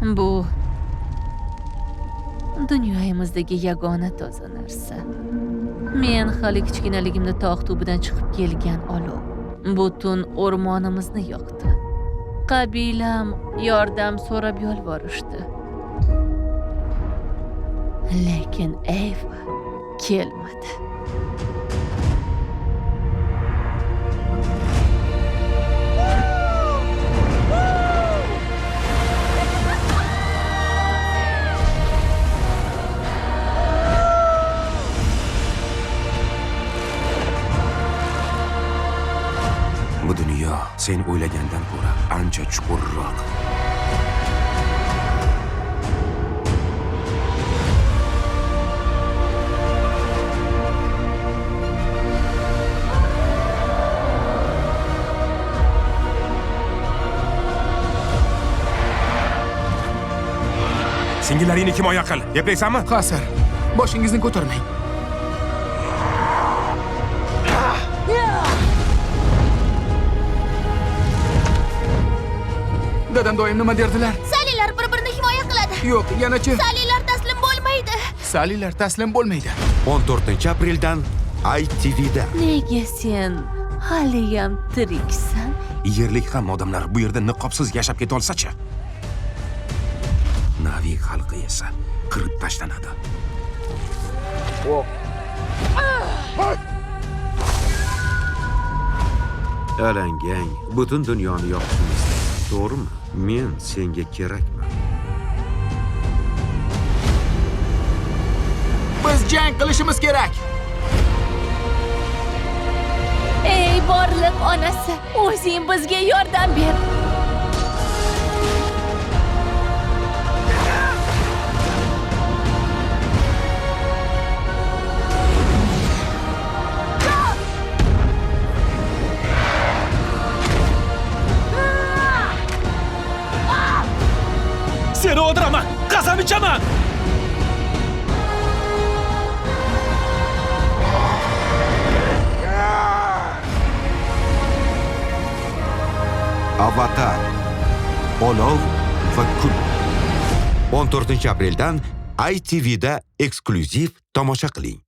Bu dunyomizdagi yagona toza narsa. Men hali kichkinaligimda tog' tubidan chiqib kelgan olov butun o'rmonimizni yoqdi. Qabilam yordam so'rab yolvorishdi. Lekin Eva kelmadi. Bu dunyo sen o'ylagandan ko'ra ancha chuqurroq. Singillaringni himoya qil. Gaplaysanmi? Ha, sir. Boshingizni ko'tarmang. Dadam doim nima derdilar? Salilar bir-birini himoya qiladi. Yo'q, yanachi. Salilar taslim bo'lmaydi. Salilar taslim bo'lmaydi. 14-apreldan ITV'da. Nega sen haliyam tiriksan? Yerlik ham odamlar bu yerda niqobsiz yashab keta olsa-chi? Navik xalqi esa qirib tashlanadi. Alangang butun dunyoni yoqishni istaydi. To'g'rimi? Men senga kerakman. Biz jang qilishimiz kerak. Ey borliq onasi, o'zing bizga yordam ber. Seni o'ldiraman! Qasam ichaman! Avatar. Olov va kul. 14-apreldan ITV'da eksklyuziv tomosha qiling.